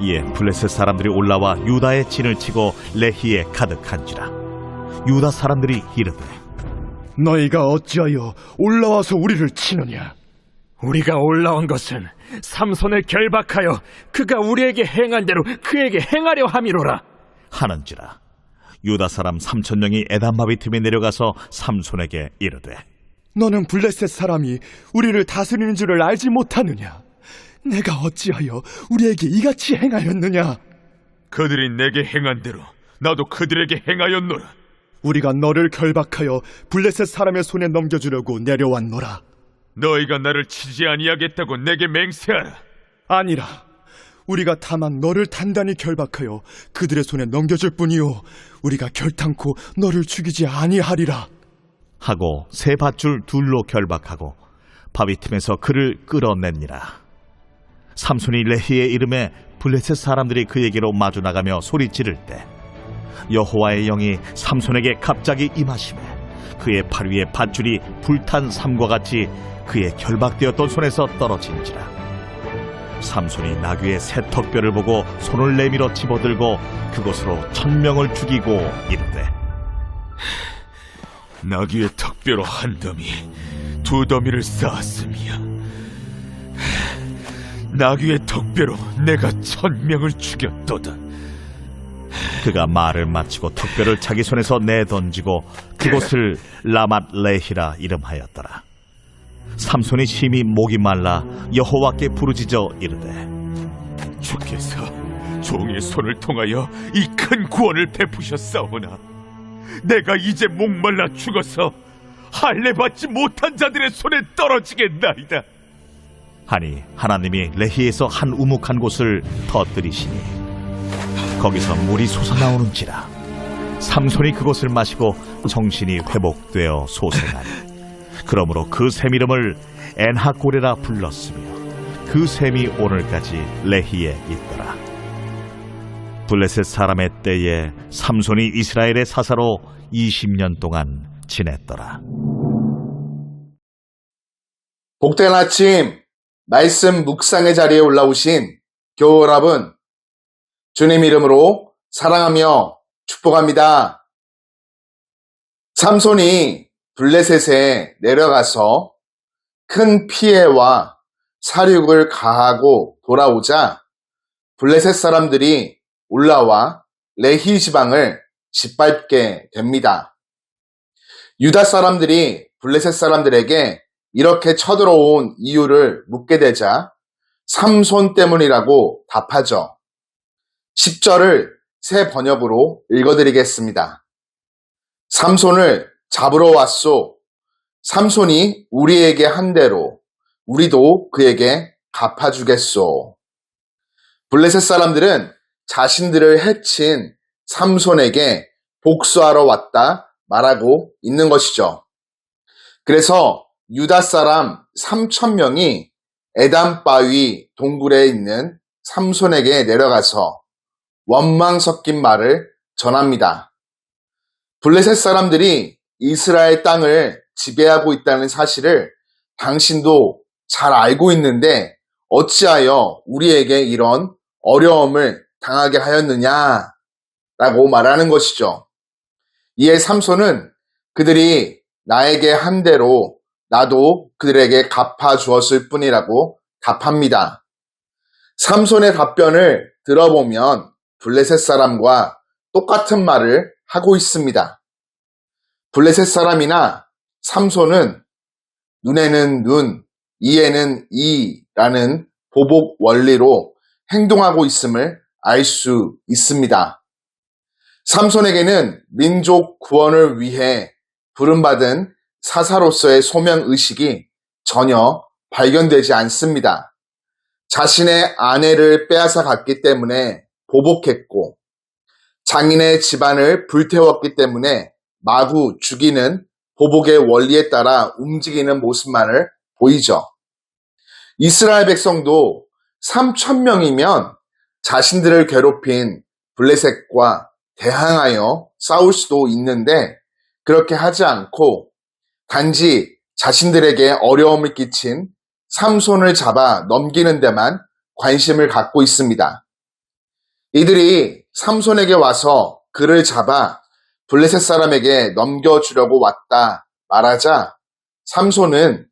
이에 블레셋 사람들이 올라와 유다의 진을 치고 레히에 가득한지라. 유다 사람들이 이르되 너희가 어찌하여 올라와서 우리를 치느냐? 우리가 올라온 것은 삼손을 결박하여 그가 우리에게 행한 대로 그에게 행하려 함이로라 하는지라. 유다 사람 3,000명이 에담바비 틈에 내려가서 삼손에게 이르되 너는 블레셋 사람이 우리를 다스리는 줄을 알지 못하느냐? 내가 어찌하여 우리에게 이같이 행하였느냐? 그들이 내게 행한 대로 나도 그들에게 행하였노라. 우리가 너를 결박하여 블레셋 사람의 손에 넘겨주려고 내려왔노라. 너희가 나를 치지 아니하겠다고 내게 맹세하라. 아니라 우리가 다만 너를 단단히 결박하여 그들의 손에 넘겨줄 뿐이요 우리가 결탄코 너를 죽이지 아니하리라 하고 세 밧줄 둘로 결박하고 바위 틈에서 그를 끌어냈니라. 삼손이 레히에 이름에 블레셋 사람들이 그에게로 마주 나가며 소리 지를 때 여호와의 영이 삼손에게 갑자기 임하시매 그의 팔 위에 밧줄이 불탄 삼과 같이 그의 결박되었던 손에서 떨어진지라. 삼손이 나귀의 새 턱뼈를 보고 손을 내밀어 집어들고 그것으로 1,000명을 죽이고 이르되 나귀의 턱뼈로 한 더미, 두 더미를 쌓았으며 나귀의 턱뼈로 내가 1,000명을 죽였도다. 그가 말을 마치고 턱뼈를 자기 손에서 내던지고 그곳을 라맛 레히라 이름하였더라. 삼손이 심히 목이 말라 여호와께 부르짖어 이르되 주께서 종의 손을 통하여 이 큰 구원을 베푸셨사오나 내가 이제 목말라 죽어서 할례 받지 못한 자들의 손에 떨어지겠나이다 하니 하나님이 레히에서 한 우묵한 곳을 터뜨리시니 거기서 물이 솟아나오는지라. 삼손이 그곳을 마시고 정신이 회복되어 소생하니 그러므로 그 샘 이름을 엔하고레라 불렀으며 그 샘이 오늘까지 레히에 있더라. 블레셋 사람의 때에 삼손이 이스라엘의 사사로 20년 동안 지냈더라. 복된 아침 말씀 묵상의 자리에 올라오신 교우 여러분, 주님 이름으로 사랑하며 축복합니다. 삼손이 블레셋에 내려가서 큰 피해와 사륙을 가하고 돌아오자 블레셋 사람들이 올라와 레히 지방을 짓밟게 됩니다. 유다 사람들이 블레셋 사람들에게 이렇게 쳐들어온 이유를 묻게 되자 삼손 때문이라고 답하죠. 10절을 새 번역으로 읽어드리겠습니다. 삼손을 잡으러 왔소. 삼손이 우리에게 한 대로 우리도 그에게 갚아주겠소. 블레셋 사람들은 자신들을 해친 삼손에게 복수하러 왔다 말하고 있는 것이죠. 그래서 유다 사람 3,000명이 에담바위 동굴에 있는 삼손에게 내려가서 원망 섞인 말을 전합니다. 블레셋 사람들이 이스라엘 땅을 지배하고 있다는 사실을 당신도 잘 알고 있는데 어찌하여 우리에게 이런 어려움을 당하게 하였느냐 라고 말하는 것이죠. 이에 삼손은 그들이 나에게 한 대로 나도 그들에게 갚아주었을 뿐이라고 답합니다. 삼손의 답변을 들어보면 블레셋 사람과 똑같은 말을 하고 있습니다. 블레셋 사람이나 삼손은 눈에는 눈, 이에는 이라는 보복 원리로 행동하고 있음을 알 수 있습니다. 삼손에게는 민족 구원을 위해 부름받은 사사로서의 소명의식이 전혀 발견되지 않습니다. 자신의 아내를 빼앗아 갔기 때문에 보복했고 장인의 집안을 불태웠기 때문에 마구 죽이는 보복의 원리에 따라 움직이는 모습만을 보이죠. 이스라엘 백성도 3,000명이면 자신들을 괴롭힌 블레셋과 대항하여 싸울 수도 있는데 그렇게 하지 않고 단지 자신들에게 어려움을 끼친 삼손을 잡아 넘기는 데만 관심을 갖고 있습니다. 이들이 삼손에게 와서 그를 잡아 블레셋 사람에게 넘겨주려고 왔다 말하자 삼손은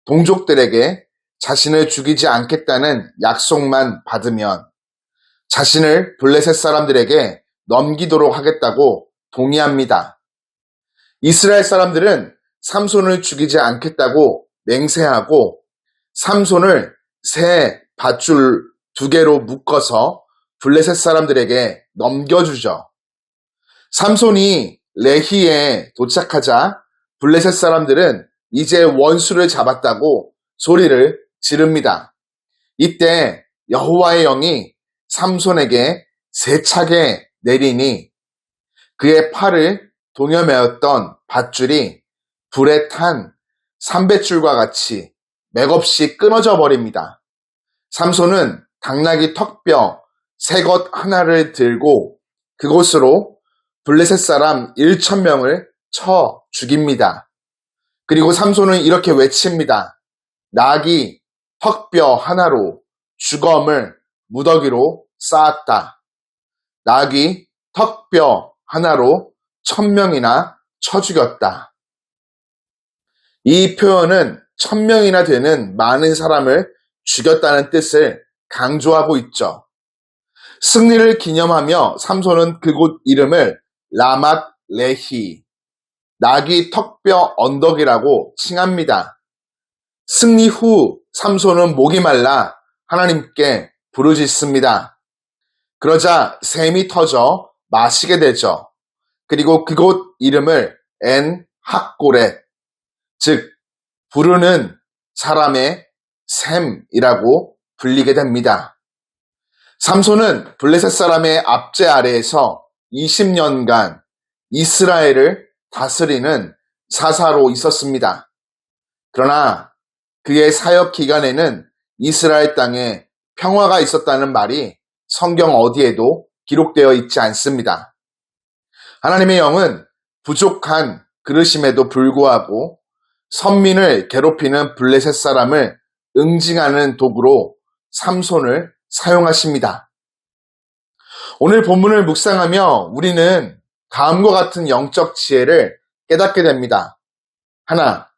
동족들에게 자신을 죽이지 않겠다는 약속만 받으면 자신을 블레셋 사람들에게 넘기도록 하겠다고 동의합니다. 이스라엘 사람들은 삼손을 죽이지 않겠다고 맹세하고 삼손을 새 밧줄 2개로 묶어서 블레셋 사람들에게 넘겨주죠. 삼손이 레히에 도착하자 블레셋 사람들은 이제 원수를 잡았다고 소리를 지릅니다. 이때 여호와의 영이 삼손에게 세차게 내리니 그의 팔을 동여매었던 밧줄이 불에 탄 삼뱃줄과 같이 맥없이 끊어져 버립니다. 삼손은 당나귀 턱뼈 새 것 하나를 들고 그곳으로 블레셋 사람 1,000명을 쳐 죽입니다. 그리고 삼손은 이렇게 외칩니다. 나귀 턱뼈 하나로 주검을 무더기로 쌓았다. 나귀 턱뼈 하나로 1,000명이나 쳐 죽였다. 이 표현은 1,000명이나 되는 많은 사람을 죽였다는 뜻을 강조하고 있죠. 승리를 기념하며 삼손은 그곳 이름을 라맛 레히, 나귀 턱뼈 언덕이라고 칭합니다. 승리 후 삼손은 목이 말라 하나님께 부르짖습니다. 그러자 샘이 터져 마시게 되죠. 그리고 그곳 이름을 엔 학고렛, 즉 부르는 사람의 샘이라고 불리게 됩니다. 삼손은 블레셋 사람의 압제 아래에서 20년간 이스라엘을 다스리는 사사로 있었습니다. 그러나 그의 사역 기간에는 이스라엘 땅에 평화가 있었다는 말이 성경 어디에도 기록되어 있지 않습니다. 하나님의 영은 부족한 그릇임에도 불구하고 선민을 괴롭히는 블레셋 사람을 응징하는 도구로 삼손을 사용하십니다. 오늘 본문을 묵상하며 우리는 다음과 같은 영적 지혜를 깨닫게 됩니다. 하나,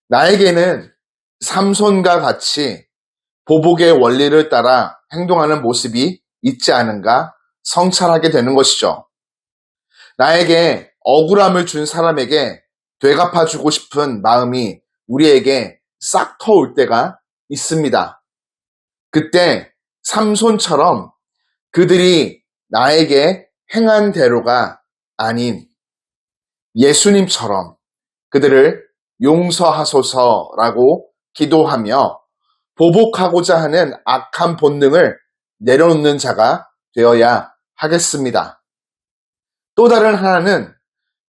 나에게는 삼손과 같이 보복의 원리를 따라 행동하는 모습이 있지 않은가 성찰하게 되는 것이죠. 나에게 억울함을 준 사람에게 되갚아주고 싶은 마음이 우리에게 싹 터올 때가 있습니다. 그때 삼손처럼 그들이 나에게 행한 대로가 아닌 예수님처럼 그들을 용서하소서라고 기도하며 보복하고자 하는 악한 본능을 내려놓는 자가 되어야 하겠습니다. 또 다른 하나는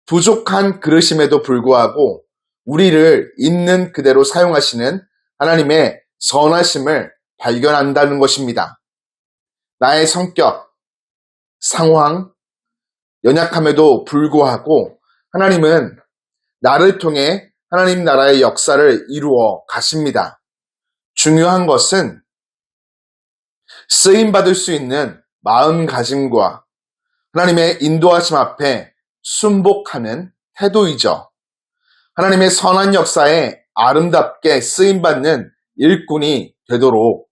부족한 그릇임에도 불구하고 우리를 있는 그대로 사용하시는 하나님의 선하심을 발견한다는 것입니다. 나의 성격, 상황, 연약함에도 불구하고 하나님은 나를 통해 하나님 나라의 역사를 이루어 가십니다. 중요한 것은 쓰임받을 수 있는 마음가짐과 하나님의 인도하심 앞에 순복하는 태도이죠. 하나님의 선한 역사에 아름답게 쓰임받는 일꾼이 되도록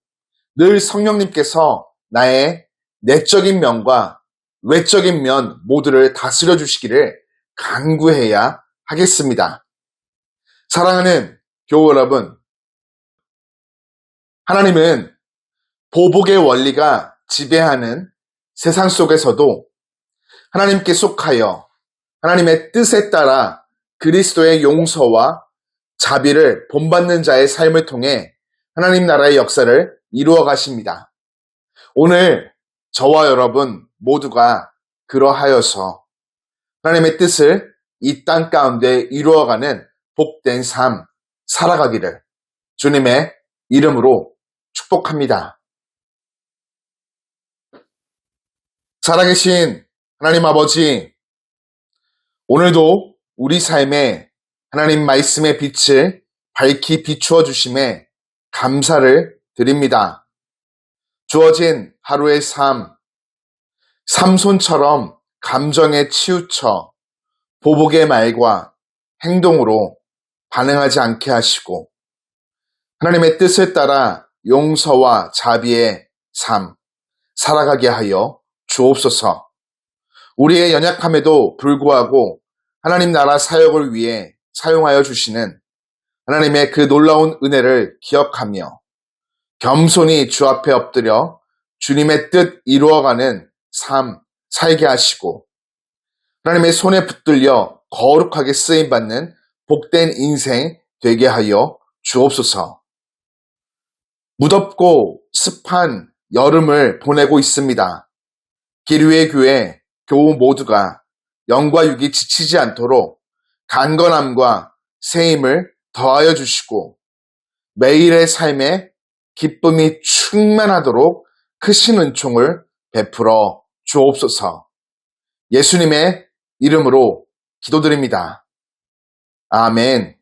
늘 성령님께서 나의 내적인 면과 외적인 면 모두를 다스려 주시기를 간구해야 하겠습니다. 사랑하는 교우 여러분, 하나님은 보복의 원리가 지배하는 세상 속에서도 하나님께 속하여 하나님의 뜻에 따라 그리스도의 용서와 자비를 본받는 자의 삶을 통해 하나님 나라의 역사를 이루어 가십니다. 오늘 저와 여러분 모두가 그러하여서 하나님의 뜻을 이 땅 가운데 이루어가는 복된 삶 살아가기를 주님의 이름으로 축복합니다. 살아계신 하나님 아버지, 오늘도 우리 삶에 하나님 말씀의 빛을 밝히 비추어 주심에 감사를 드립니다. 주어진 하루의 삶, 삼손처럼 감정에 치우쳐 보복의 말과 행동으로 반응하지 않게 하시고 하나님의 뜻을 따라 용서와 자비의 삶 살아가게 하여 주옵소서. 우리의 연약함에도 불구하고 하나님 나라 사역을 위해 사용하여 주시는 하나님의 그 놀라운 은혜를 기억하며 겸손히 주 앞에 엎드려 주님의 뜻 이루어가는 삶 살게 하시고 하나님의 손에 붙들려 거룩하게 쓰임받는 복된 인생 되게 하여 주옵소서. 무덥고 습한 여름을 보내고 있습니다. 기류의 교회 교우 모두가 영과 육이 지치지 않도록 강건함과 세임을 더하여 주시고 매일의 삶에 기쁨이 충만하도록 크신 은총을 베풀어 주옵소서. 예수님의 이름으로 기도드립니다. 아멘.